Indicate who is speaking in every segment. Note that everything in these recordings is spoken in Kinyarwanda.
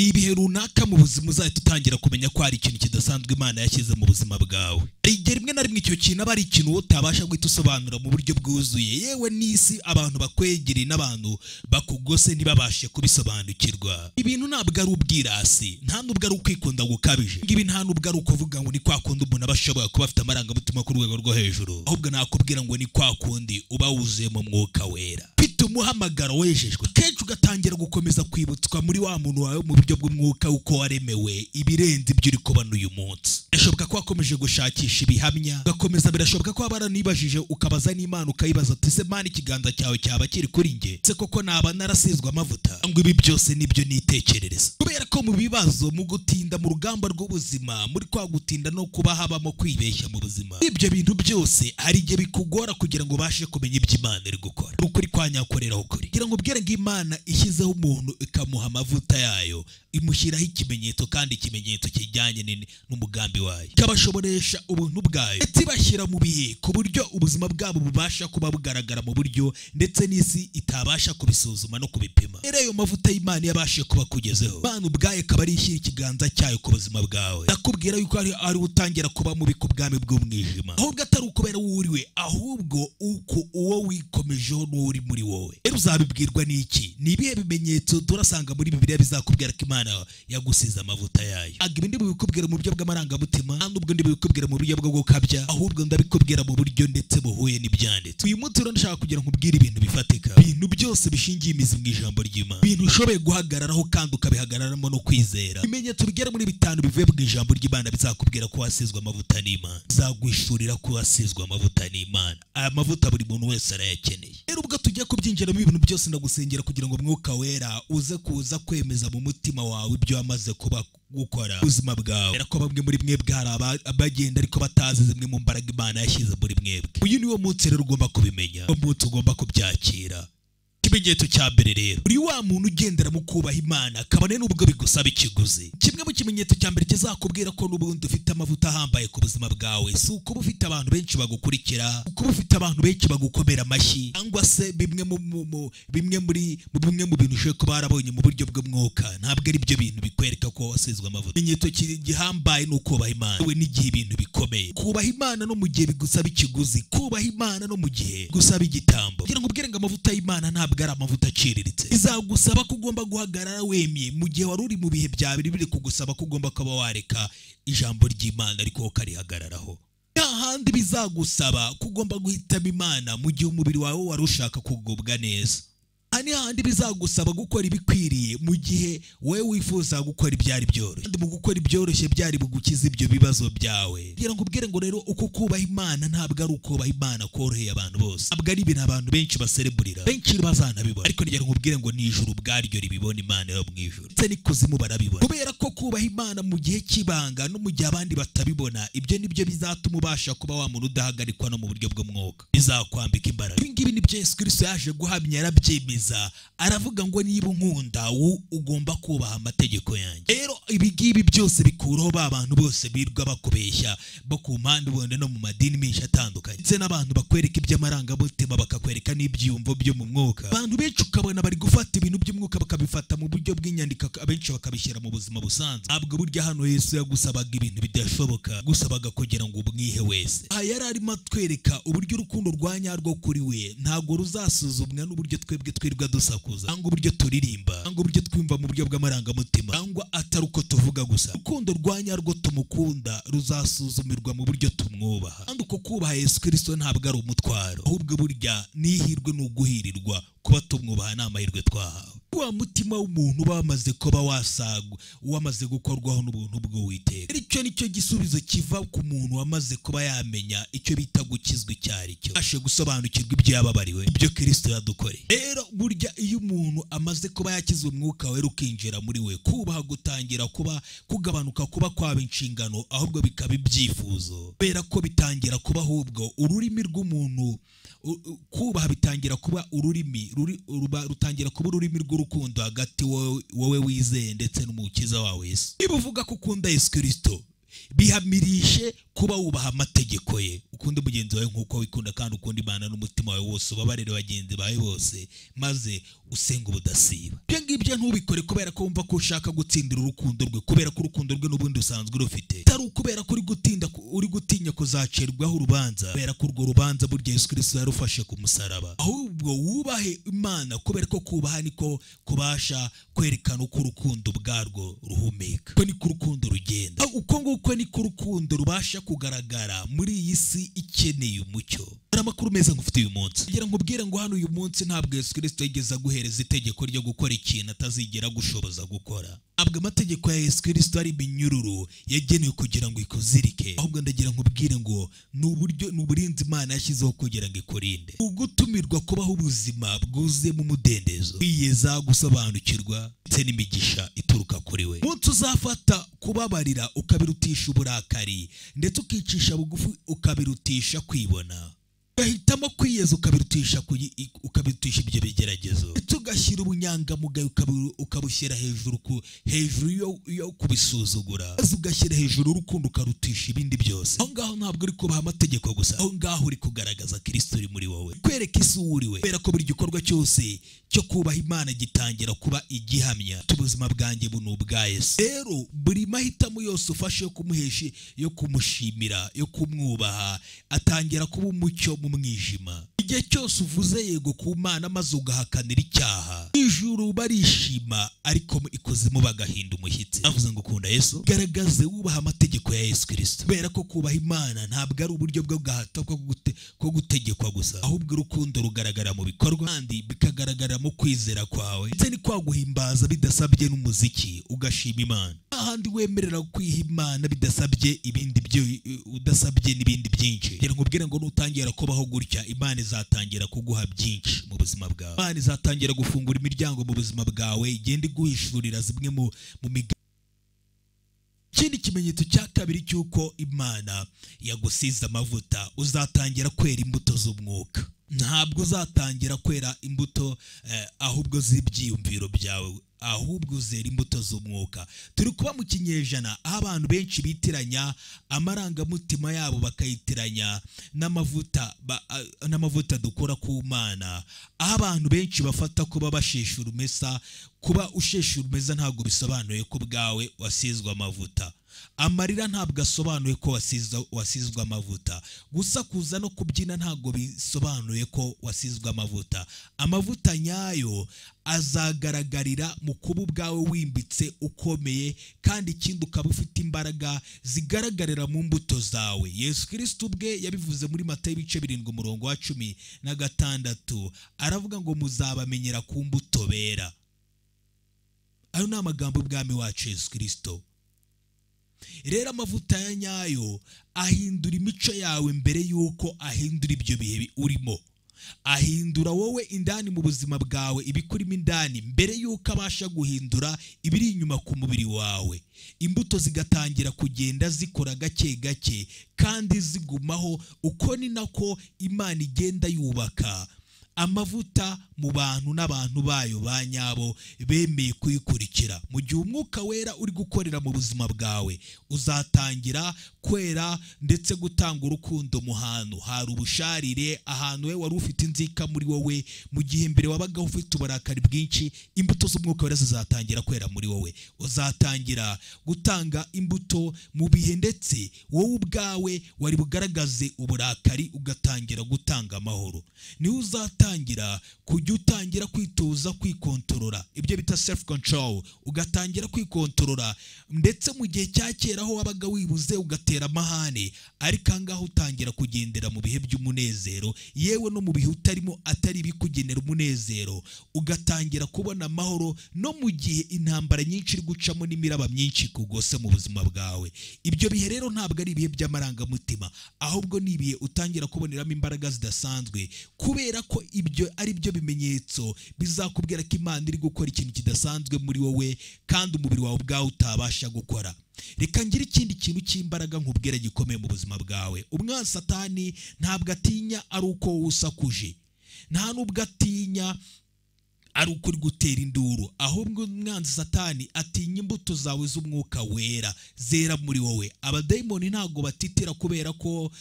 Speaker 1: ni ibihe runaka mu buzima uzahita utangira kumenya ko hari ikintu kidasanzwe Imana yashyize mu buzima bwawe. Igihe rimwe na rimwe icyo kintu aba ari ikintu utabasha guhita usobanura mu buryo bwuzuye, yewe n'isi abantu bakwegereye n'abantu bakugose ntibabashe kubisobanukirwa. Ibintu ntabwo ari ubwirasi, nta nubwo ari ukwikunda gukabije. Ibi nta nubwo ari ukuvuga ngo ni kwa kundi umuntu aba ashobora kuba afite amarangamutima ku rwego rwo hejuru, ahubwo nakubwira ngo ni kwa kundi uba wuzuye mu mwuka wera, ufite umuhamagaro wejejwe. Kenshi ugatangira gukomeza kwibutswa muri wa muntu wawe mu buryo bw'umwuka uko waremewe ibirenze ibyo uri kubona uyu munsi. Birashoboka ko wakomeje gushakisha ibihamya, ugakomeza, birashoboka ko waba waranibajije ukabaza n'Imana ukayibaza uti ese Mana ikiganza cyawe cyaba kiri kuri njye, se koko naba narasizwe amavuta? Ngo ibi byose nibyo nitekerereza, kubera ko mu bibazo, mu gutinda mu rugamba rw'ubuzima, muri kwa gutinda no kuba habamo kwibeshya mu buzima, ibyo bintu byose hari igihe bikugora kugira ngo ubashe kumenya ibyo Imana iri gukora. Ukuri kwanyakoreraho ukuri kugira ngo ubwire ngo Imana ishyizeho umuntu ikamuha amavuta yayo, imushyiraho ikimenyetso, kandi ikimenyetso kijyanye n'umugambi wayo, ikabashoboresha ubuntu bwayo, ndetse ibashyira mu bihe ku buryo ubuzima bwabo bubasha kuba bugaragara mu buryo ndetse n'isi itabasha kubisuzuma no kubipima. Rero ayo mavuta y'Imana yabashe kuba kugezeho, Imana ubwayo akaba ari ishyira ikiganza cyayo ku buzima bwawe. Nakubwira yuko ari utangira kuba mubi ku bwami bw'umwijima, ahubwo atari ukubera uwo uriwe, ahubwo uko uwo wikomejeho n'uri muri wowe. Rero uzabibwirwa n'iki? Ni ibihe bimenyetso turasanga muri Bibiliya bizakubwira ko Imana yagusize amavuta yayo? Ibindi bikubwira mu buryo bw'amarangamutima, nubwo ndi bikubwira mu buryo bwo gukabya, ahubwo ndabikubwira mu buryo ndetse buhuye n'ibyanditswe. Uyu munsi rero ndashaka kugira ngo nkubwire ibintu bifatika, ibintu byose bishingiye imizi mu ijambo ry'Imana, ibintu ushoboye guhagararaho kandi ukabihagararamo no kwizera. Ibimenyetso bigera muri 5 bivuye mu ijambo ry'Imana bizakubwira ko wasizwe amavuta n'Imana, bizaguhishurira ko wasizwe amavuta n'Imana. Aya mavuta buri muntu wese arayakeneye. Rero ubwo tujya kubyinjiramo ibintu byose, ndagusengera kugira ngo Mwuka Wera uze kuza kwemeza mu mutima wawe ibyo wamaze kuba gukora ubuzima bwawe. Era ko bamwe muri mwebwe hari abagenda ariko batazi zimwe mu mbaraga Imana yashyize muri mwebwe. Uyu niwo munsi rero ugomba kubimenya, uwo munsi ugomba kubyakira. Ikimenyetso cya mbere rero, uri wa muntu ugendera mu kubaha Imana kabone n'ubwo bigusaba ikiguzi. Kimwe mu kimenyetso cya mbere kizakubwira ko n'ubundi ufite amavuta ahambaye ku buzima bwawe, si ukuba ufite abantu benshi bagukurikira, ukuba ufite abantu benshi bagukomera amashyi, cyangwa se bimwe mu bintu ushobora kuba warabonye mu buryo bw'umwuka. Ntabwo ari byo bintu bikwereka ko wasizwe amavuta. Ikimenyetso gihambaye ni ukubaha Imana, we n'igihe ibintu bikomeye. Kubaha Imana no mu gihe bigusaba ikiguzi, kubaha Imana no mu gihe gusaba igitambo. Kugira ngo ubwire ngo amavuta y'Imana ntabwo ari amavuta aciriritse, bizagusaba ko ugomba guhagarara wemye mu gihe wari uri mu bihe byawe biri kugusaba ko ugomba kuba wareka ijambo ry'Imana ariko ukarihagararaho. Hahandi bizagusaba ko ugomba guhitamo Imana mu gihe umubiri wawe wari ushaka kugubwa neza. Hani handi bizagusaba gukora ibikwiriye mu gihe wewe wifuza gukora ibyari byoroshye, kandi mu gukora ibyoroshye byari bugukiza ibyo bibazo byawe. Kugira ngo ubwire ngo rero uko kubaha Imana ntabwo ari ukubaha Imana koroheye abantu bose, ntabwo ari ibintu abantu benshi basereburira, benshi bazanabibona, ariko ngira ngo ubwire ngo ni ijuru ubwaryo ribibona Imana yo mu ijuru, ndetse n'ikuzimu barabibona. Kubera ko kubaha Imana mu gihe cy'ibanga no mu gihe abandi batabibona, ibyo nibyo bizatuma ubasha kuba wa muntu udahagarikwa no mu buryo bw'umwuka, bizakwambika imbaraga. Ibi ngibi nibyo Yesu Kristo yaje guhamya, yarabyemeza, aravuga ngo niba unkunda ugomba kubaha amategeko yanjye. Rero ibi ngibi byose bikuraho ba bantu bose birwa bakubeshya bo ku mpande ubundi no mu madini menshi atandukanye, ndetse n'abantu bakwereka iby'amarangamutima bakakwereka n'ibyiyumvo byo mu mwuka. Abantu benshi ukabona bari gufata ibintu by'umwuka bakabifata mu buryo bw'inyandiko, abenshi bakabishyira mu buzima busanzwe. Ntabwo burya hano Yesu yagusabaga ibintu bidashoboka, gusabaga kugira ngo umwihe wese. Aha yari arimo atwereka uburyo urukundo rwa nyarwo kuri we ntabwo ruzasuzumwa n'uburyo twebwe twirwa dusakuza, cyangwa uburyo turirimba, cyangwa uburyo twumva mu buryo bw'amarangamutima, cyangwa atari uko tuvuga gusa. Urukundo rwa nyarwo tumukunda ruzasuzumirwa mu buryo tumwubaha, kandi uko kubaha Yesu Kristo ntabwo ari umutwaro, ahubwo burya n'ihirwe n'uguhirirwa. Kuba tumwubaha ni amahirwe twahawe. Wa mutima w'umuntu bamaze kuba wasagwa, wamaze gukorwaho n'ubuntu bw'Uwiteka. Icyo nicyo gisubizo kiva ku muntu wamaze kuba yamenya icyo bita gukizwa icyo ari cyo, ashe gusobanukirwa ibyo yababariwe, ibyo Kristo yadukoreye. Rero burya iyo umuntu amaze kuba yakizwa umwuka wera ukinjira muri we, kubaha gutangira kuba kugabanuka, kuba kwaba inshingano ahubwo bikaba ibyifuzo. Kubera ko bitangira kuba ahubwo ururimi rw'umuntu, kubaha bitangira kuba ururimi rutangira kuba ururimi rw'urukundo hagati wowe wizeye ndetse n'umukiza wawe Yesu. Niba uvuga ko ukunda Yesu Kristo, bihamirishe kuba wubaha amategeko ye, ukunda mugenzi wawe nk'uko wikunda kandi ukunda Imana n'umutima wawe wose, ubabarire bagenzi bawe bose, maze usenga ubudasiba. Ibyo ngibyo ntubikore kubera ko wumva ko ushaka gutsindira urukundo rwe, kubera ko urukundo rwe n'ubundi usanzwe rufite, atari ukubera ko uri gutinya kuzacirwaho urubanza, kubera ko urwo rubanza burya Yesu Kristo yarufashe ku musaraba. Ahubwo wubahe Imana kubera ko kubaha niko kubasha kwerekana uko urukundo bwarwo ruhumeka, uko niko urukundo rugenda, uko nguko niko urukundo rubasha kugaragara muri iyi si ikeneye umucyo. Amakuru meza ngufite uyu munsi, ngira nkubwire ngo hano uyu munsi ntabwo Yesu Kristo yigeze guhereza itegeko ryo gukora ikintu atazigera gushoboza gukora. Ntabwo amategeko ya Yesu Kristo ari iminyururu yagenewe kugira ngo ikuzirike, ahubwo ndagira nkubwire ngo ni uburinzi Imana yashyizeho kugira ngo ikurinde, ugutumirwa kubaho ubuzima bwuzuye mu mudendezo, kwiyeza, gusobanukirwa ndetse n'imigisha ituruka kuri we. Umunsi uzafata kubabarira ukabirutisha uburakari, ndetse ukicisha bugufi ukabirutisha kwibona, ugahitamo kwiyeza ukabirutisha ibyo bigeragezo, ugashyira ubunyangamugayo ukabushyira hejuru yo kubisuzugura, maze ugashyira hejuru urukundo ukarutisha ibindi byose. Aho ngaho ntabwo uri kubaha amategeko gusa, aho ngaho uri kugaragaza Kristo uri muri wowe, kwereka isi uri we, kubera ko buri gikorwa cyose cyo kubaha Imana gitangira kuba igihamya ubuzima bwanjye bunu ubwa Yesu. Rero buri mahitamo yose ufashe yo kumuhesha, yo kumushimira, yo kumwubaha, atangira kuba umucyo mu mwijima. Igihe cyose uvuze yego ku Mana maze ugahakanira icyaha, ijuru barishima ariko ikuzimu bagahinda umushyitsi. Navuze ngo ukunda Yesu, garagaze wubaha amategeko ya Yesu Kristo, kubera ko kubaha Imana ntabwo ari uburyo bwo gahato ko gutegekwa gusa, ahubwo urukundo rugaragara mu bikorwa kandi bikagaragara mu kwizera kwawe, ndetse ni kwaguhimbaza bidasabye n'umuziki ugashima Imana. Ahandi wemerera kwiha Imana bidasabye udasabye n'ibindi byinshi. Ngira nkubwire ngo nutangira kubaho gutya, Imana izatangira kuguha byinshi mu buzima bwawe. Imana izatangira gufungura imiryango mu buzima bwawe, igenda iguhishurira zimwe mu ikindi kimenyetso cya kabiri cy'uko Imana yagusize amavuta, uzatangira kwera imbuto z'umwuka. Ntabwo uzatangira kwera imbuto ahubwo z'ibyiyumviro byawe, ahubwo uzera imbuto z'umwuka. Turi kuba mu kinyejana aho abantu benshi bitiranya amarangamutima yabo bakayitiranya n'amavuta dukora ku Mana, aho abantu benshi bafata kuba bashesha urumesa. Kuba ushesha urumeza ntabwo bisobanuye ko bwawe wasizwe amavuta. Amarira ntabwo asobanuye ko wasizwe amavuta. Gusakuza no kubyina ntabwo bisobanuye ko wasizwe amavuta. Amavuta nyayo azagaragarira mu kuba ubwawe wimbitse, ukomeye, kandi ikindi ukaba ufite imbaraga zigaragarira mu mbuto zawe. Yesu Kristo ubwe yabivuze muri Matayo 7:16, aravuga ngo muzabamenyera ku mbuto bera. Ayo ni amagambo y'Umwami wacu Yesu Kristo. Rero amavuta ya nyayo ahindura imico yawe mbere yuko ahindura ibyo bihe urimo. Ahindura wowe indani mu buzima bwawe, ibikurimo indani, mbere yuko abasha guhindura ibiri inyuma ku mubiri wawe. Imbuto zigatangira kugenda zikora gake gake kandi zigumaho. Uko ni nako Imana igenda yubaka amavuta mu bantu n'abantu bayo ba nyabo bemeye kuyikurikira. Mu gihe umwuka wera uri gukorera mu buzima bwawe, uzatangira kwera ndetse gutanga urukundo mu hantu hari ubusharire, ahantu we wari ufite inzika muri wowe, mu gihe mbere wabaga ufite uburakari bwinshi, imbuto z'umwuka wera zizatangira kwera muri wowe. Uzatangira gutanga imbuto mu bihe ndetse wowe ubwawe wari bugaragaze uburakari, ugatangira gutanga amahoro. Niho uzatangira kujya utangira kwitoza kwikontorora, ibyo bita self control. Ugatangira kwikontorora, ndetse mu gihe cya kera aho wabaga wibuze ugatera amahane, ariko angaho utangira kugendera mu bihe by'umunezero, yewe no mu bihe utarimo atari bikugenera umunezero, ugatangira kubona amahoro no mu gihe intambara nyinshi iri gucamo n'imiraba myinshi kugose mu buzima bwawe. Ibyo bihe rero ntabwo ari ibihe by'amarangamutima, ahubwo ni ibihe utangira kuboneramo imbaraga zidasanzwe, kubera ko ibyo ari byo bimenyetso bizakubwira ko Imana iri gukora ikintu kidasanzwe muri wowe kandi umubiri wawe ubwawe utabasha gukora. Reka ngire ikindi kintu cy'imbaraga nkubwira gikomeye mu buzima bwawe. Umwanzi Satani ntabwo atinya ari uko wowe usakuje, nta nubwo atinya ari ukuri gutera induru, ahubwo umwanzi Satani atinya imbuto zawe z'umwuka wera zera muri wowe. Abadayimoni ntago batitira kubera ko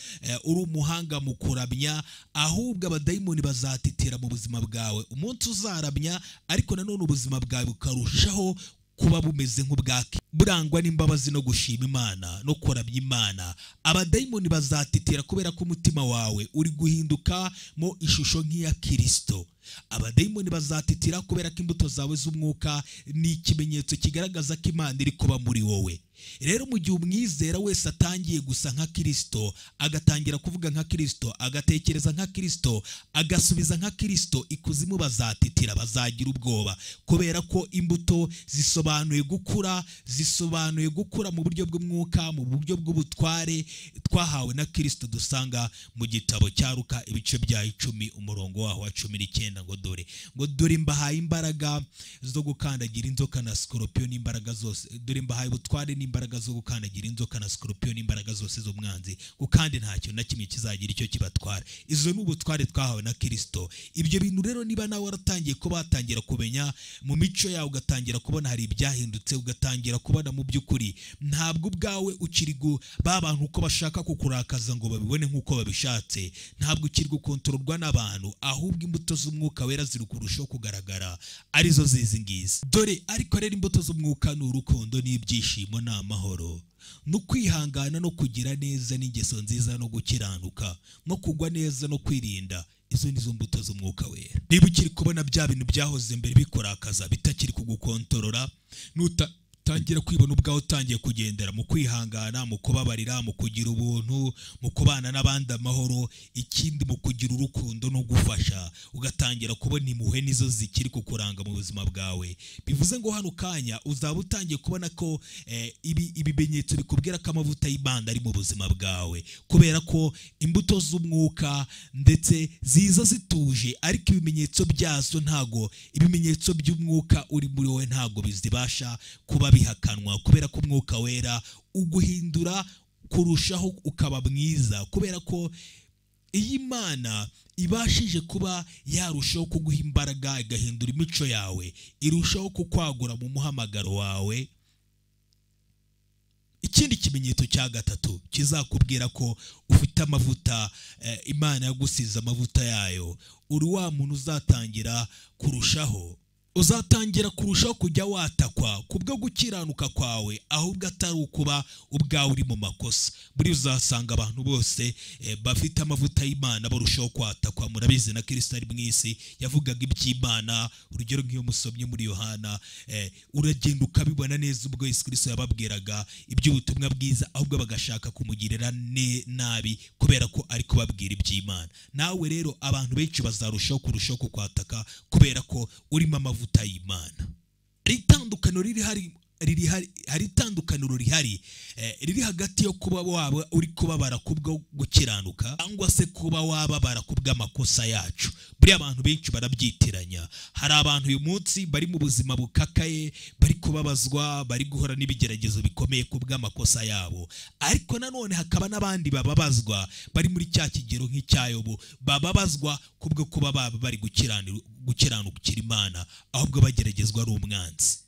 Speaker 1: uri umuhanga mu kuramya, ahubwo abadayimoni bazatitira mu buzima bwawe umunsi uzaramya, ariko nanone ubuzima bwawe bukarushaho kuba bumeze nk'ubwaki, burangwa n'imbabazi no gushima Imana no kuramya Imana. Abadayimoni bazatitira kubera ko umutima wawe uri guhinduka mo ishusho nk'iya Kristo. Abadayimoni bazatitira kubera ko imbuto zawe z'umwuka ni ikimenyetso kigaragaza ko Imana iri kuba muri wowe. Rero mu gihe umwizera wese atangiye gusa nka Kristo, agatangira kuvuga nka Kristo, agatekereza nka Kristo, agasubiza nka Kristo, ikuzimu bazatitira, bazagira ubwoba, kubera ko imbuto zisobanuye gukura mu buryo bw'umwuka, mu buryo bw'ubutware twahawe na Kristo. Dusanga mu gitabo cya Luka ibice bya 10 umurongo waho wa 19 ngo dore mbahaye imbaraga zo gukandagira inzoka na scorpion n'imbaraga zose, dore mbahaye ubutware n'imbaraga zo gukandagira inzoka na scorpion n'imbaraga zose z'umwanzi, kandi nta kintu na kimwe kizagira icyo kibatwara. Izo ni ubutware twahawe na Kristo. Ibyo bintu rero niba nawe waratangiye ko batangira kumenya mu mico yawe, ugatangira kubona hari ibyahindutse, ugatangira kubona mu by'ukuri ntabwo ubwawe ukiri babantu uko bashaka kukurakaza ngo babibone nk'uko babishatse, ntabwo ukiri gukontororwa n'abantu, ahubwo imbuto z'umwuka wera ziri kurushaho kugaragara, arizo zizi ngizi. Dore ariko rero imbuto z'umwuka ni urukundo n'ibyishimo n'amahoro no kwihangana no kugira neza n'ingeso nziza no gukiranuka no kugwa neza no kwirinda. Izo nizo mbuto z'umwuka wera. Niba ukiri kubona bya bintu byahoze mbere bikorakaza bitakiri kugukontorora, tangira kwibona ubwaho utangiye kugendera mu kwihangana, mu kubabarira, mu kugira ubuntu, mu kubana n'abandi amahoro, ikindi mu kugira urukundo no gufasha, ugatangira kubona impuhwe nizo zikiri kukuranga mu buzima bwawe. Bivuze ngo hano kanya uzaba utangiye kubona ko ibimenyetso bikubwira ko amavuta y'Imana ari mu buzima bwawe, kubera ko imbuto z'umwuka ndetse ziza zituje, ariko ibimenyetso byazo ntago, ibimenyetso by'umwuka uri muri wowe ntago bizibasha kuba bihakanwa, kubera ko umwuka wera uguhindura kurushaho ukaba mwiza, kubera ko iyi Imana ibashije kuba yarushaho kuguha imbaraga, igahindura imico yawe, irushaho kukwagura mu muhamagaro wawe. Ikindi kimenyetso cya gatatu kizakubwira ko ufite amavuta, Imana yagusize amavuta yayo, uri wa muntu uzatangira kurushaho kujya watakwa kubwo gukiranuka kwawe, ahubwo atari ukuba ubwawe uri mu makosa. Buri uzasanga abantu bose bafite amavuta y'Imana barushaho kwatakwa. Murabizi na Kristo ari mu isi yavugaga iby'Imana, urugero nk'iyo musomye muri Yohana, uragenda ukabibona neza ubwo Yesu Kristo yababwiraga iby'ubutumwa bwiza, ahubwo bagashaka kumugirira nabi kubera ko ari kubabwira iby'Imana. Nawe rero abantu benshi bazarushaho kukwataka kubera ko urimo amavuta y'Imana. Hari itandukaniro riri hagati yo kuba waba uri kubabara kubwo gukiranuka cyangwa se kuba wababara kubw'amakosa yacu. Buriya abantu benshi barabyitiranya. Hari abantu uyu munsi bari mu buzima bukakaye, bari kubabazwa, bari guhora n'ibigeragezo bikomeye kubw'amakosa yabo, ariko nanone hakaba n'abandi bababazwa bari muri cya kigero nk'icyayobo, bababazwa kubwo kuba baba bari gukiranukira Imana, ahubwo bageragezwa ari umwanzi.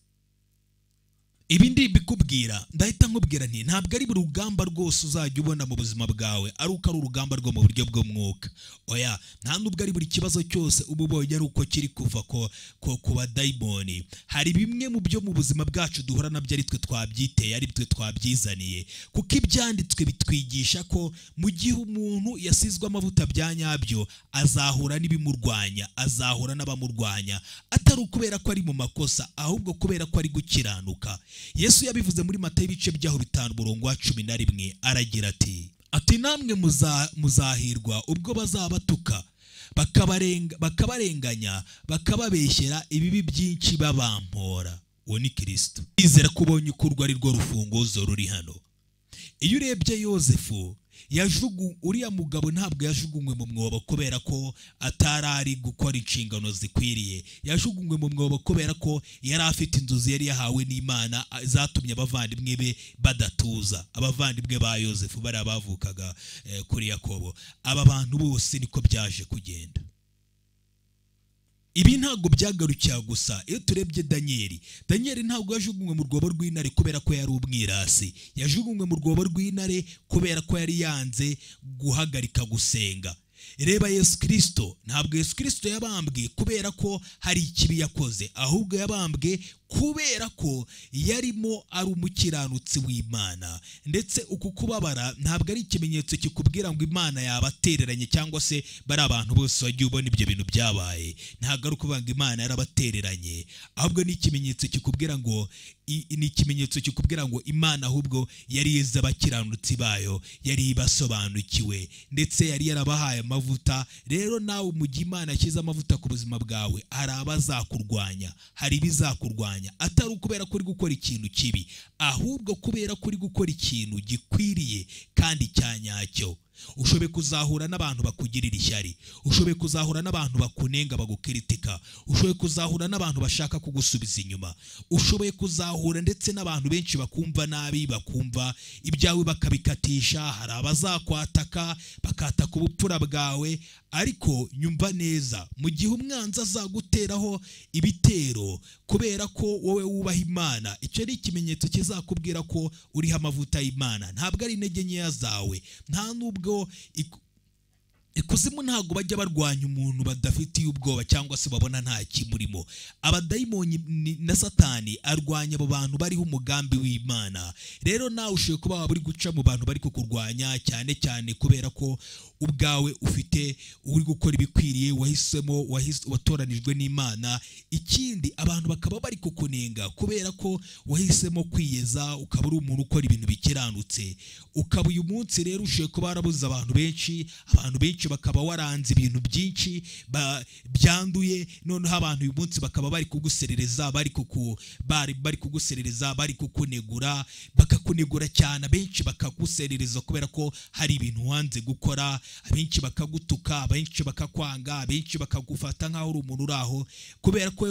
Speaker 1: Ibi ndi bikubwira, ndahita nkubwira nti ntabwo ari buri rugamba rwose uzajya ubona mu buzima bwawe ari uko ari urugamba rwo mu buryo bw'umwuka. Oya, nta nubwo ari buri kibazo cyose uba ubonye ari uko kiri kuva ku badayimoni. Hari bimwe mu byo mu buzima bwacu duhura nabyo ari twe twabyiteye, ari twe twabyizaniye, kuko ibyanditswe bitwigisha ko mu gihe umuntu yasizwe amavuta bya nyabyo azahura n'ibimurwanya, azahura n'abamurwanya, atari ukubera ko ari mu makosa, ahubwo kubera ko ari gukiranuka. Yesu yabivuze muri Matayo ibice byaho 5 umurongo wa 11, aragira ati namwe muzahirwa ubwo bazabatuka bakabarenganya, bakababeshyera ibibi byinshi babampora. Uwo ni Kristo. Izera kubonye ukurwa ari rwo rufunguzo ruri hano. Iyo urebye Yosefu, uriya mugabo ntabwo yajugunywe mu mwobo kubera ko atarari gukora inshingano zikwiriye. Yajugunywe mu mwobo kubera ko yari afite inzozi yari yahawe n'Imana zatumye abavandimwe be badatuza. Abavandimwe ba Yosefu bari abavukaga kuri Yakobo. Aba bantu bose niko byaje kugenda. ibi ntabwo byagarukiye gusa. Iyo turebye Daniel ntabwo yajugunywe mu rwobo rw'intare kubera ko yari umwirasi, yajugunywe mu rwobo rw'intare kubera ko yari yanze guhagarika gusenga. Reba Yesu Kristo, ntabwo Yesu Kristo yabambwe kubera ko hari ikibi yakoze, ahubwo yabambwe kubera ko yarimo ari umukiranutsi w'Imana. Ndetse uku kubabara ntabwo ari ikimenyetso kikubwira ngo Imana yabatereranye cyangwa se bari abantu bose wagiye ubona ibyo bintu byabaye. Ntabwo ari ukuvuga ngo Imana yarabatereranye, ahubwo ni ikimenyetso kikubwira ngo Imana ahubwo yari izi abakiranutsi bayo, yari ibasobanukiwe, ndetse yari yarabahaye amavuta. Rero nawe mu gihe Imana yashyize amavuta ku buzima bwawe, hari abazakurwanya, hari ibizakurwanya, atari ukubera ko uri gukora ikintu kibi, ahubwo kubera ko uri gukora ikintu gikwiriye kandi cya nyacyo. Ushobe kuzahura n'abantu bakugirira ishyari, ushobe kuzahura n'abantu bakunenga bagukritika, ushobe kuzahura n'abantu bashaka kugusubiza inyuma, ushobe kuzahura ndetse n'abantu benshi bakumva nabi, bakumva ibyawe bakabikatisha. Hari abazakwataka bakataka ubupfura bwawe, ariko nyumva neza, mu gihe umwanzi azaguteraho ibitero kubera ko wowe wubaha Imana, icyo ni ikimenyetso kizakubwira ko uriho amavuta y'Imana, ntabwo ari intege nkeya zawe. Nta nubwo ikuzimu ntabwo bajya barwanya umuntu badafitiye ubwoba cyangwa se babona nta kimurimo. Abadayimoni na Satani arwanya abo bantu bariho umugambi w'Imana. Rero nawe ushoboye kuba waba uri guca mu bantu bari kukurwanya, cyane cyane kubera ko ubwawe uri gukora ibikwiriye, watoranijwe n'Imana. Ikindi, abantu bakaba bari kukunenga kubera ko wahisemo kwiyeza, ukaba uri umuntu ukora ibintu bikiranutse. Ukaba uyu munsi rero ushoboye kuba warabuze abantu benshi bakaba waranze ibintu byinshi byanduye. Noneho abantu uyu munsi bakaba bari kuguserereza, bari kuguserereza, bari kukunegura, bakakunegura cyane. Abenshi bakaguserereza kubera ko hari ibintu wanze gukora, abenshi bakagutuka, abenshi bakakwanga, abenshi bakagufata nk'aho uri umuntu uraho kubera ko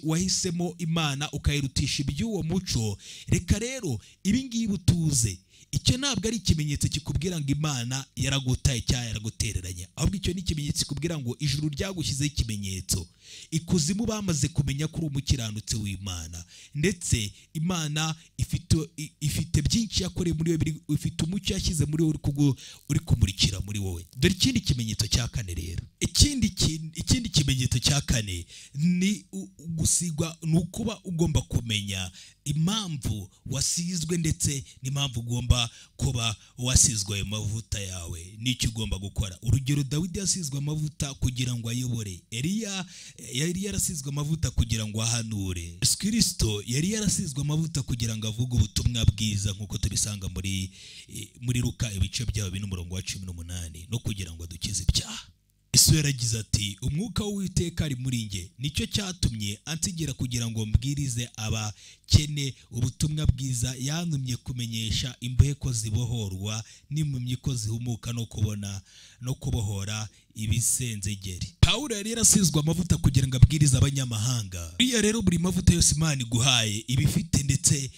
Speaker 1: wahisemo Imana ukayirutisha iby'uwo muco. Reka rero ibi ngibi utuze, icyo ntabwo ari ikimenyetso kikubwira ngo Imana yaragutaye cyangwa yaragutereranye, ahubwo icyo ni ikimenyetso kikubwira ngo ijuru ryagushyizeho ikimenyetso. Ikuzimu bamaze kumenya ko uri umukiranutsi w'Imana, ndetse Imana ifite byinshi yakoreye muri wowe, ifite umucyo yashyize muri wowe uri kumurikira muri wowe. Dore ikindi kimenyetso cya kane rero, ikindi kimenyetso cya kane ni gusigwa, ni ukuba ugomba kumenya impamvu wasizwe ndetse n'impamvu ugomba kuba wasizwe ayo mavuta yawe, n'icyo ugomba gukora. Urugero, Dawidi yasizwe amavuta kugira ngo ayobore, Eliya yari yarasizwe amavuta kugira ngo ahanure, Yesu Kristo yari yarasizwe amavuta kugira ngo avuge ubutumwa bwiza nk'uko tubisanga muri Luka ibice byaho 18, no kugira ngo adukize ibyaha. Yesu yaragize ati, umwuka w'Uwiteka ari muri nge, nicyo cyatumye ansigira kugira ngo mbwirize abakene ubutumwa bwiza. Yantumye kumenyesha imbohe ko zibohorwa, n'impumyi ko zihumuka, no kubona no kubohora ibisenzegeri. Pawulo yari yarasizwe amavuta kugira ngo abwirize abanyamahanga. Iyo rero buri mavuta yose Imana iguhaye ibifite ndetse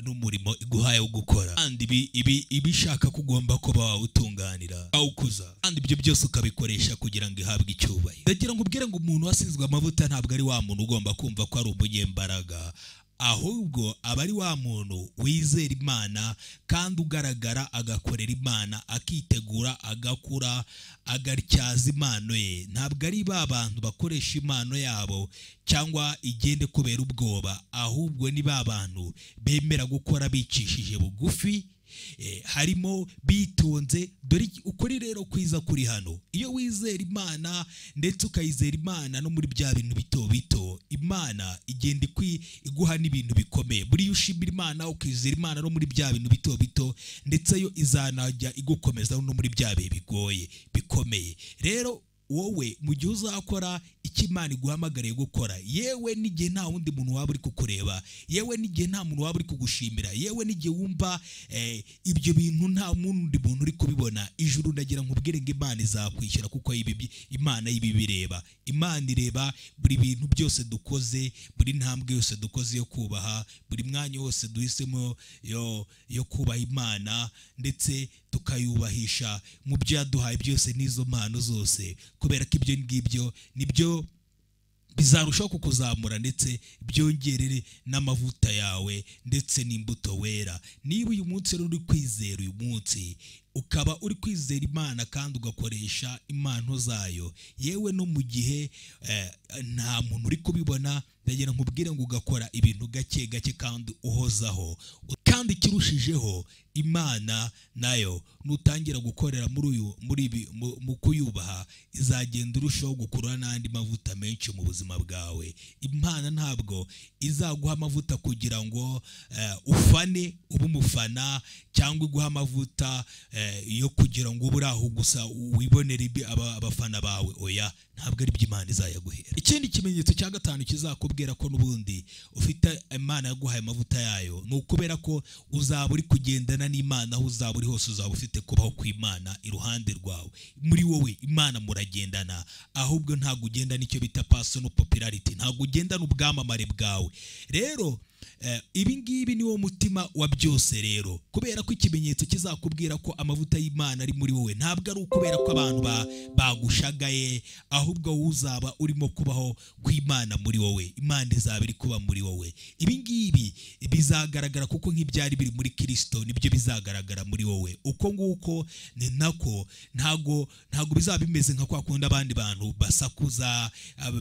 Speaker 1: n'umurimo iguhaye wo gukora, kandi ibishaka kugomba kuba wawutunganira, wawukuza, kandi ibyo byose ukabikoresha kugira ngo ihabwe icyubahiro. Ndagira ngo ubwire ngo umuntu wasizwe amavuta ntabwo ari wa muntu ugomba kumva ko ari umunyembaraga, ahubwo aba ari wa muntu wizera Imana kandi ugaragara agakorera Imana, akitegura, agakura, agatyaza impano ye. Ntabwo ari ba bantu bakoresha impano yabo cyangwa igende kubera ubwoba, ahubwo ni ba bantu bemera gukora bicishije bugufi, harimo bitonze. Dore ukuri rero kwiza kuri hano, iyo wizera Imana ndetse ukayizera Imana no muri bya bintu bito bito, Imana igenda iguha n'ibintu bikomeye. Buriya ushimira Imana ukizera Imana no muri bya bintu bito bito, ndetse yo izanajya igukomeza no muri bya bihe bigoye bikomeye. Rero wowe mu gihe uzakora icyo Imana iguhamagariye gukora, yewe n'igihe nta wundi muntu waba uri kukureba, yewe n'igihe nta muntu waba uri kugushimira, yewe n'igihe wumva ibyo bintu nta wundi muntu uri kubibona, ijuru ndagira nkubwire ngo Imana izakwishyura, kuko Imana y'ibibireba. Imana ireba buri bintu byose dukoze, buri ntambwe yose dukoze yo kubaha, buri mwanya wose duhisemo yo kubaha Imana ndetse tukayubahisha mu byo yaduhaye byose n'izo mpano zose, kubera ko ibyo ngibyo nibyo bizarushaho kukuzamura ndetse byongerere n'amavuta yawe ndetse n'imbuto wera. Niba uyu munsi rero uri kwizera uyu munsi, ukaba uri kwizera Imana kandi ugakoresha impano zayo, yewe no mu gihe nta muntu uri kubibona, ndagira nkubwire ngo ugakora ibintu gake gake kandi uhozaho, kandi ikirushijeho Imana nayo nutangira gukorera mu kuyubaha, izagenda urushaho gukurura n'andi mavuta menshi mu buzima bwawe. Imana ntabwo izaguha amavuta kugira ngo ufane ube umufana, cyangwa iguha amavuta yo kugira ngo ube uraho gusa wibonere abafana bawe. Oya, ntabwo ari byo Imana izayaguhera. Ikindi kimenyetso cya gatanu kizakubwira ko n'ubundi ufite Imana yaguhaye amavuta yayo, ni ukubera ko uzaba uri kugendana n'Imana aho uzaba uri hose. Uzaba ufite kubaho kw'Imana iruhande rwawe, muri wowe Imana muragendana, ahubwo ntabwo ugenda nicyo bita personal popularity, ntabwo ugendana ubwamamare bwawe. Rero ibi ngibi niwo mutima wa byose. Rero kubera ko ikimenyetso kizakubwira ko amavuta y'Imana ari muri wowe, ntabwo ari ukubera ko abantu bagushagaye, ahubwo uzaba urimo kubaho kw'Imana muri wowe, Imana izaba iri kuba muri wowe. Ibi ngibi bizagaragara kuko nk'ibyari biri muri Kristo nibyo bizagaragara muri wowe. Uko nguko ni nako, ntago bizaba bimeze nka kwa kundi abandi bantu basakuza,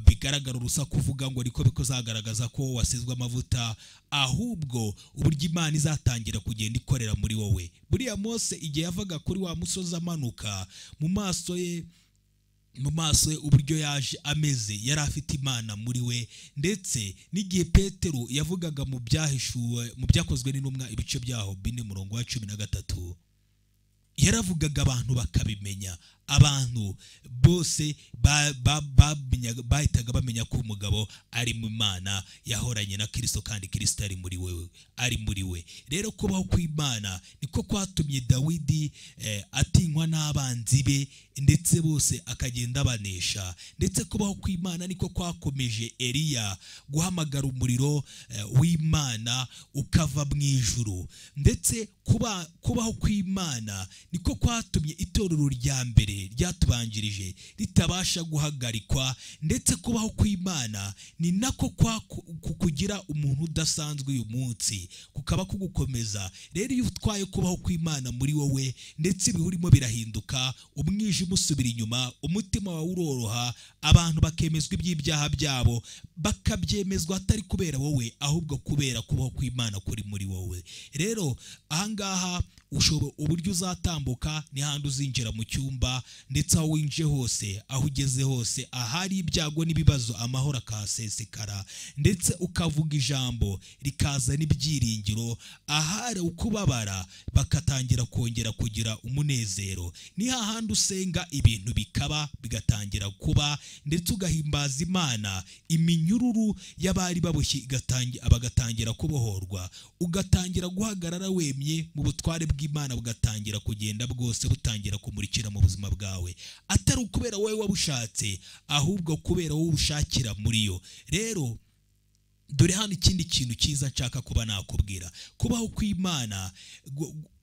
Speaker 1: bigaragara urusaku uvuga ngo ariko bikozagaragaza ko wasizwe amavuta, ahubwo uburyo Imana izatangira kugenda ikorera muri wowe. Buriya Mose igihe yavaga kuri wa musozi amanuka, mu maso ye uburyo yaje ameze, yari afite Imana muri we. Ndetse n'igihe Petero yavugaga mu byahishuwe, mu byakozwe n'intumwa ibice byaho 4:13, yaravugaga abantu bakabimenya. Abantu bose bahitaga bamenya ko umugabo ari mu Imana, yahoranye na Kristo kandi Kristo ari muri we. Rero kubaho kw'Imana niko kwatumye Dawidi atinywa n'abanzi be, ndetse bose akagenda abanesha. Ndetse kubaho kw'Imana niko kwakomeje Eliya guhamagara umuriro w'Imana ukava mu ijuru. Ndetse kubaho kw'Imana niko kwatumye itorero rya mbere ryatubanjirije ritabasha guhagarikwa. Ndetse kubaho kw'Imana ni nako kukugira umuntu udasanzwe uyu munsi, kukaba kugukomeza. Rero iyo utwaye kubaho kw'Imana muri wowe, ndetse ibihurimo birahinduka, umwijima usubira inyuma, umutima wawe uroroha, abantu bakemezwa iby'ibyaha byabo, bakabyemezwa atari kubera wowe, ahubwo kubera kubaho kw'Imana kuri muri wowe. Rero ahangaha uburyo uzatambuka ni handi uzinjira mu cyumba, ndetse aho winjiye hose, aho ugeze hose, ahari ibyago n'ibibazo, amahoro akahasesekara. Ndetse ukavuga ijambo rikaza n'ibyiringiro, ahari ukubabara bakatangira kongera kugira umunezero. Ni hahandi usenga ibintu bikaba bigatangira kuba, ndetse ugahimbaza Imana, iminyururu y'abari baboshye bagatangira kubohorwa, ugatangira guhagarara wemye mu butware bw'Imana, bugatangira kugenda bwose butangira kumurikira mu buzima bwawe, atari ukubera wowe wabushatse, ahubwo kubera wowe ubushakira muri yo. Rero dore hano ikindi kintu cyiza nshaka kuba nakubwira. Kubaho kw'Imana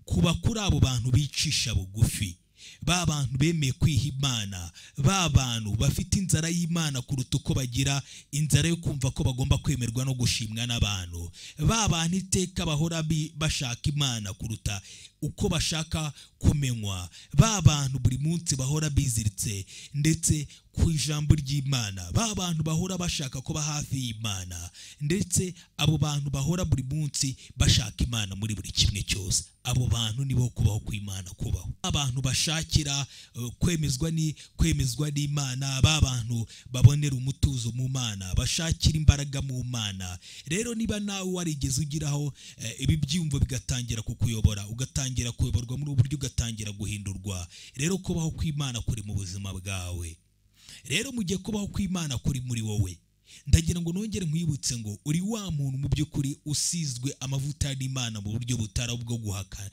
Speaker 1: kuba kuri abo bantu bicisha bugufi, ba bantu bemeye kwiha Imana, ba bantu bafite inzara y'Imana kuruta uko bagira inzara yo kumva ko bagomba kwemerwa no gushimwa n'abantu, ba bantu iteka bahora bashaka Imana kuruta uko bashaka kumenywa, ba bantu buri munsi bahora biziritse ndetse ku ijambo ry'Imana, ba bantu bahora bashaka kuba hafi y'Imana, ndetse abo bantu bahora buri munsi bashaka Imana muri buri kimwe cyose. Abo bantu nibo kubaho kw'Imana kubaho. Abantu bashakira kwemezwa n'Imana, ba bantu babonera umutuzo mu Mana, bashakira imbaraga mu Mana. Rero niba nawe warigeze ugiraho ibi byumvo bigatangira kukuyobora, ugatangira kuyoborwa muri uburyo, ugatangira guhindurwa, rero kubaho kw'Imana kuri mu buzima bwawe. Rero mu gihe kubaho kw'Imana kuri muri wowe, ndagira ngo nongere nkwibutse ngo uri wa muntu mu by'ukuri usizwe amavuta y'Imana mu buryo butari ubwo guhakana,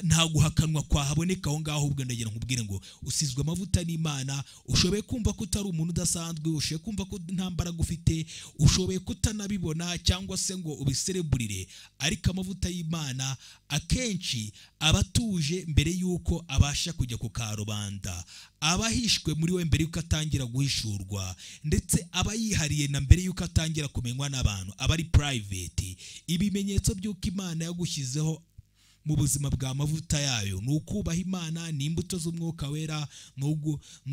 Speaker 1: nta guhakanwa kwahaboneka aho ngaho. Ubwo ndagira nkubwire ngo usizwe amavuta y'Imana, ushoboye kumva ko utari umuntu udasanzwe, ushoboye kumva ko nta mbaraga ufite, ushoboye kutanabibona cyangwa se ngo ubisereburire, ariko amavuta y'Imana akenshi abatuje mbere yuko abasha kujya ku karubanda, abahishwe muri we mbere yuko atangira guhishurwa, ndetse aba yihariye na mbere yuko atangira kumenywa n'abantu, aba ari private. Ibimenyetso by'uko Imana yagushyizeho mu buzima bwa mavuta yayo ni ukubaha Imana, ni imbuto z'umwuka wera, ni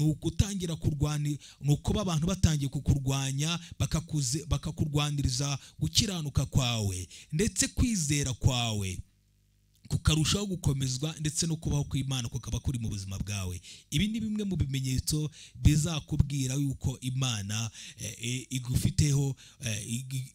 Speaker 1: ugutangira kurwana, ni ukuba abantu batangiye kukurwanya bakakurwaniriza gukiranuka kwawe ndetse kwizera kwawe kukarushaho gukomezwa, ndetse no kubaho kw'Imana kukaba kuri mu buzima bwawe. Ibi ni bimwe mu bimenyetso bizakubwira yuko Imana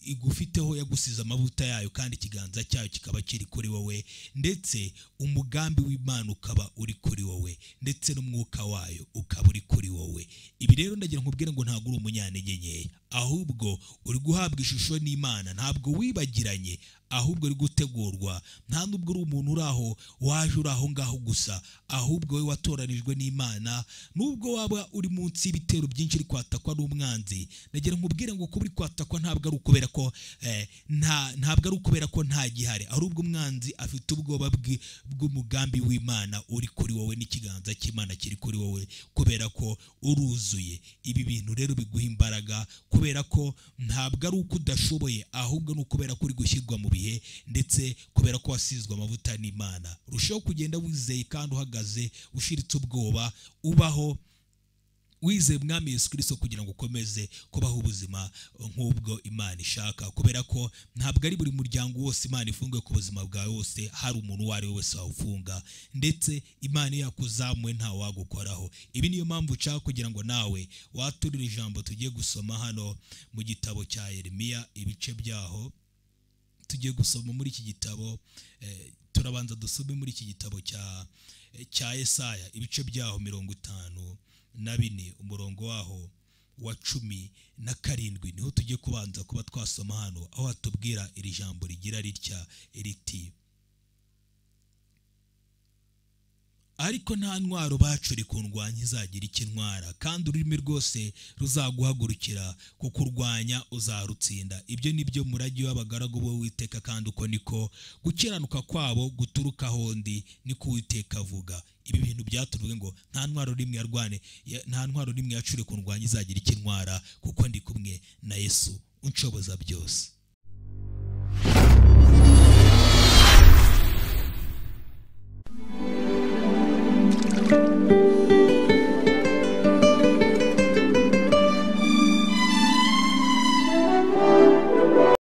Speaker 1: igufiteho yagusize amavuta yayo, kandi ikiganza cyayo kikaba kiri kuri wowe, ndetse umugambi w'Imana ukaba uri kuri wowe, ndetse n'umwuka wayo ukaba uri kuri wowe. Ibi rero ndagira nkubwire ngo ntabwo uri umunyantege nkeya, ahubwo uri guhabwa ishusho n'Imana, ntabwo wibagiranye, ahubwo uri gutegurwa. Nta nubwo uri umuntu uri aho waje uri aho ngaho gusa, ahubwo we watoranijwe n'Imana. Nubwo waba uri munsi y'ibitero byinshi uri kwatakwa n'umwanzi, ndagira nkubwire ngo kuba uri kwatakwa ntabwo ari ukubera ko nta gihari, ahubwo umwanzi afite ubwoba bw'umugambi w'Imana uri kuri wowe, n'ikiganza cy'Imana kiri kuri wowe, kubera ko uruzuye. Ibi bintu rero biguha imbaraga, kubera ko ntabwo ari uko udashoboye, ahubwo ni ukubera ko uri gushyirwa mu bihe, ndetse kubera ko wasizwe amavuta n'Imana. Rushaho kugenda wizeye kandi uhagaze ushiritse ubwoba, ubaho wizeye Mwami Yesu Kristo, kugira ngo ukomeze kubaho ubuzima nk'ubwo Imana ishaka, kubera ko ntabwo ari buri muryango wose Imana ifunguye ku buzima bwawe wose hari umuntu uwo ari we wese wawufunga, ndetse Imana yakuzamuye nta wagukoraho. Ibi niyo mpamvu nshaka kugira ngo nawe waturire ijambo tugiye gusoma hano mu gitabo cya Yeremiya, ibice byaho tugiye gusoma muri iki gitabo. Turabanza dusome muri iki gitabo cya Yesaya, ibice byaho 54 umurongo waho wa 17, niho tugiye kubanza kuba twasoma hano, aho hatubwira iri jambo rigira ritya riti: ariko nta ntwaro bacuri kundwanya izagira ikintwara, kandi ururimi rwose ruzaguhagurukira kukurwanya uzarutsinda. Ibyo nibyo murage w'abagaragu b'Uwiteka, kandi uko niko gukiranuka kwabo guturuka hondi, niko Uwiteka avuga. Ibi bintu byatuvuge ngo nta ntwaro rimwe yacure kundwanya izagira ikintwara, kuko ndi kumwe na Yesu unshoboza byose.